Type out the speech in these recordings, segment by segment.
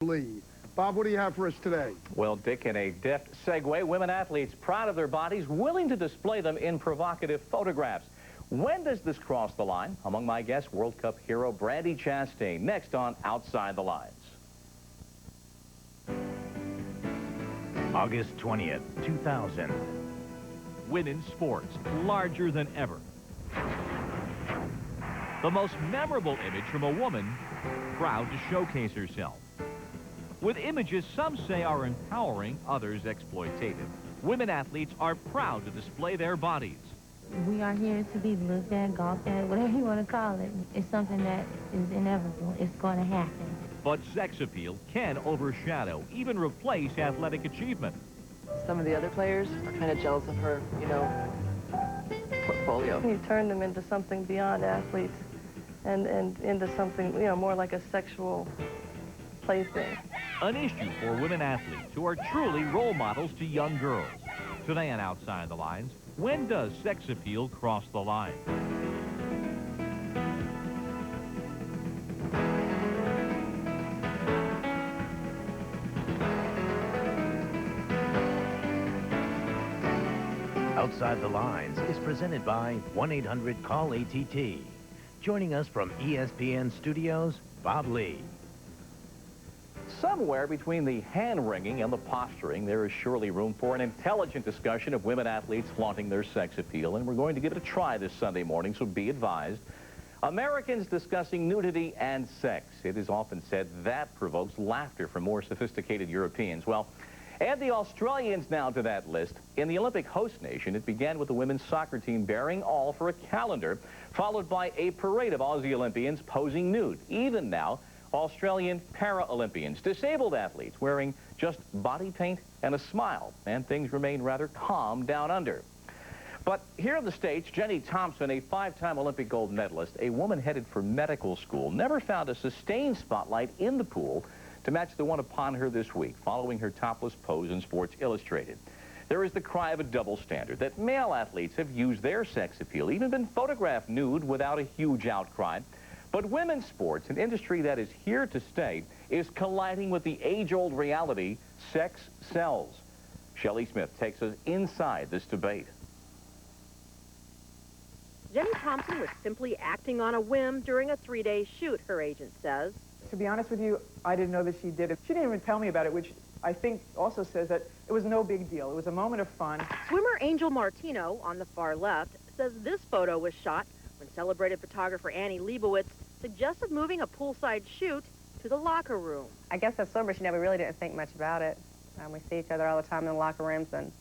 Lee. Bob, what do you have for us today? Well, Dick, in a deft segue, women athletes proud of their bodies, willing to display them in provocative photographs. When does this cross the line? Among my guests, World Cup hero Brandi Chastain. Next on Outside the Lines. August 20th, 2000. Women's sports, larger than ever. The most memorable image from a woman proud to showcase herself. With images some say are empowering, others exploitative. Women athletes are proud to display their bodies. We are here to be looked at, golfed at, whatever you want to call it. It's something that is inevitable. It's going to happen. But sex appeal can overshadow, even replace athletic achievement. Some of the other players are kind of jealous of her, portfolio. You turn them into something beyond athletes and into something, more like a sexual plaything. An issue for women athletes who are truly role models to young girls. Today on Outside the Lines, when does sex appeal cross the line? Outside the Lines is presented by 1-800-CALL-ATT. Joining us from ESPN Studios, Bob Lee. Somewhere between the hand-wringing and the posturing, there is surely room for an intelligent discussion of women athletes flaunting their sex appeal, and we're going to give it a try this Sunday morning, so be advised. Americans discussing nudity and sex. It is often said that provokes laughter from more sophisticated Europeans. Well, add the Australians now to that list. In the Olympic host nation, it began with the women's soccer team bearing all for a calendar, followed by a parade of Aussie Olympians posing nude. Even now, Australian Paralympians, disabled athletes wearing just body paint and a smile, and things remain rather calm down under. But here in the States, Jenny Thompson, a 5-time Olympic gold medalist, a woman headed for medical school, never found a sustained spotlight in the pool to match the one upon her this week, following her topless pose in Sports Illustrated. There is the cry of a double standard, that male athletes have used their sex appeal, even been photographed nude without a huge outcry. But women's sports, an industry that is here to stay, is colliding with the age-old reality, sex sells. Shelley Smith takes us inside this debate. Jenny Thompson was simply acting on a whim during a 3-day shoot, her agent says. To be honest with you, I didn't know that she did it. She didn't even tell me about it, which I think also says that it was no big deal. It was a moment of fun. Swimmer Angel Martino, on the far left, says this photo was shot when celebrated photographer Annie Leibovitz suggested moving a poolside shoot to the locker room. I guess as swimmers, we really didn't think much about it. We see each other all the time in the locker rooms, and,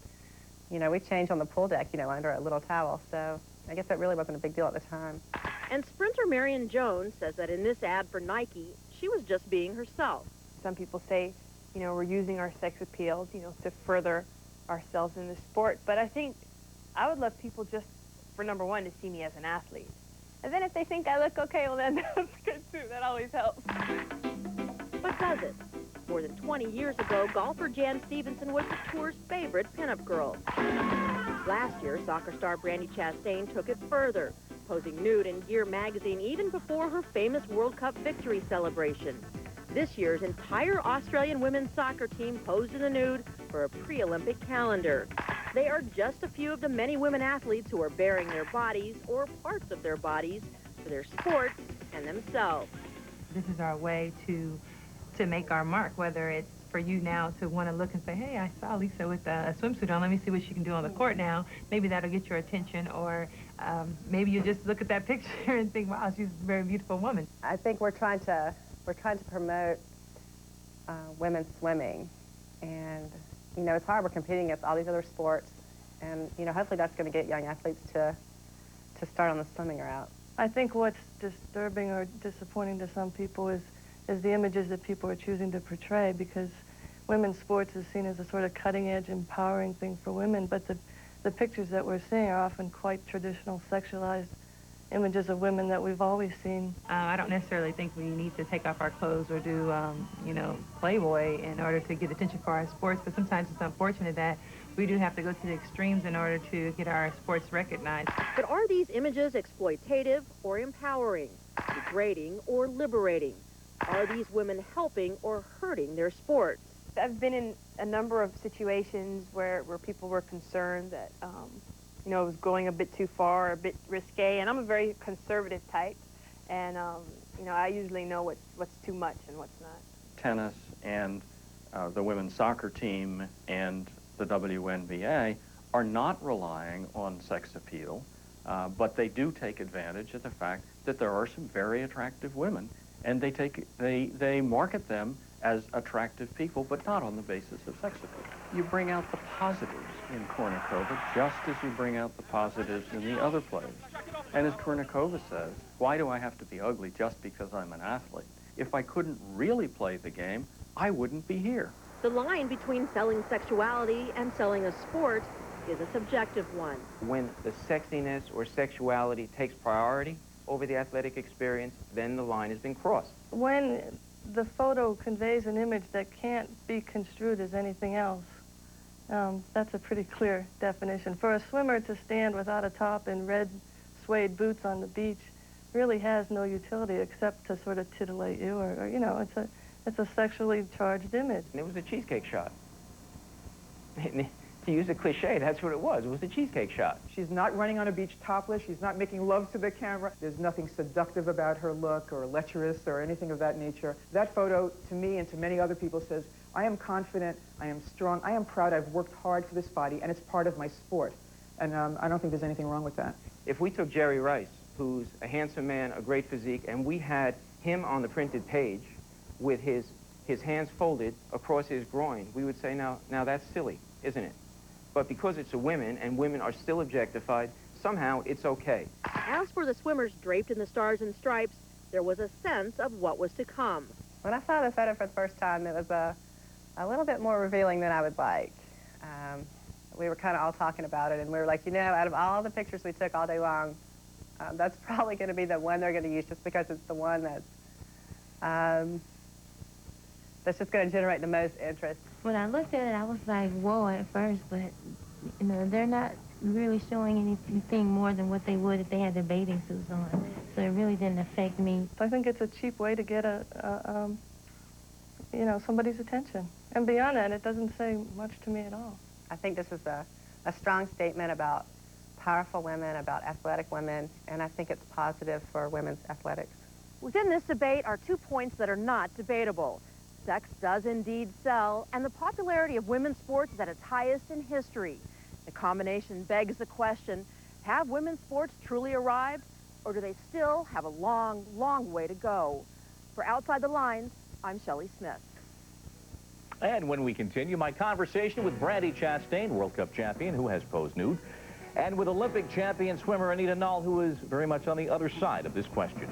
we change on the pool deck, under a little towel. So I guess that really wasn't a big deal at the time. And sprinter Marion Jones says that in this ad for Nike, she was just being herself. Some people say, we're using our sex appeal, to further ourselves in the sport. But I think I would love people just, for number one, to see me as an athlete. And then if they think I look okay, well, then that's good, too. That always helps. But does it? More than 20 years ago, golfer Jan Stevenson was the tour's favorite pinup girl. Last year, soccer star Brandi Chastain took it further, posing nude in Gear magazine even before her famous World Cup victory celebration. This year's entire Australian women's soccer team posed in the nude for a pre-Olympic calendar. They are just a few of the many women athletes who are baring their bodies, or parts of their bodies, for their sports and themselves. This is our way to make our mark, whether it's for you now to want to look and say, hey, I saw Lisa with a swimsuit on, let me see what she can do on the court now. Maybe that'll get your attention, or maybe you just look at that picture and think, wow, she's a very beautiful woman. I think we're trying to promote women's swimming, and it's hard. We're competing against all these other sports, and hopefully that's going to get young athletes to start on the swimming route. I think what's disturbing or disappointing to some people is the images that people are choosing to portray, because women's sports is seen as a sort of cutting-edge, empowering thing for women, but the pictures that we're seeing are often quite traditional, sexualized images of women that we've always seen. I don't necessarily think we need to take off our clothes or do, Playboy in order to get attention for our sports, but sometimes it's unfortunate that we do have to go to the extremes in order to get our sports recognized. But are these images exploitative or empowering, degrading or liberating? Are these women helping or hurting their sports? I've been in a number of situations where people were concerned that, you know, it was going a bit too far, a bit risque, and I'm a very conservative type, and, you know, I usually know what's too much and what's not. Tennis and the women's soccer team and the WNBA are not relying on sex appeal, but they do take advantage of the fact that there are some very attractive women, and they market them as attractive people, but not on the basis of sex appeal. You bring out the positives in Kournikova just as you bring out the positives in the other players. And as Kournikova says, why do I have to be ugly just because I'm an athlete? If I couldn't really play the game, I wouldn't be here. The line between selling sexuality and selling a sport is a subjective one. When the sexiness or sexuality takes priority over the athletic experience, then the line has been crossed. When the photo conveys an image that can't be construed as anything else, that's a pretty clear definition. For a swimmer to stand without a top in red suede boots on the beach really has no utility except to sort of titillate you, or you know, it's a sexually charged image. And it was a cheesecake shot. To use a cliche, that's what it was. It was a cheesecake shot. She's not running on a beach topless. She's not making love to the camera. There's nothing seductive about her look or lecherous or anything of that nature. That photo, to me and to many other people, says, I am confident, I am strong, I am proud, I've worked hard for this body, and it's part of my sport. And I don't think there's anything wrong with that. If we took Jerry Rice, who's a handsome man, a great physique, and we had him on the printed page with his hands folded across his groin, we would say, now that's silly, isn't it? But because it's a women, and women are still objectified, somehow it's okay. As for the swimmers draped in the stars and stripes, there was a sense of what was to come. When I saw the photo for the first time, it was a little bit more revealing than I would like. We were kind of all talking about it, and we were like, you know, out of all the pictures we took all day long, that's probably going to be the one they're going to use just because it's the one that's just going to generate the most interest. When I looked at it, I was like, whoa, at first, but, you know, they're not really showing anything more than what they would if they had their bathing suits on. So it really didn't affect me. I think it's a cheap way to get you know, somebody's attention. And beyond that, it doesn't say much to me at all. I think this is a strong statement about powerful women, about athletic women, and I think it's positive for women's athletics. Within this debate are 2 points that are not debatable. Sex does indeed sell, and the popularity of women's sports is at its highest in history. The combination begs the question, have women's sports truly arrived, or do they still have a long, long way to go? For Outside the Lines, I'm Shelley Smith. And when we continue, my conversation with Brandi Chastain, World Cup champion, who has posed nude, and with Olympic champion swimmer Anita Null, who is very much on the other side of this question.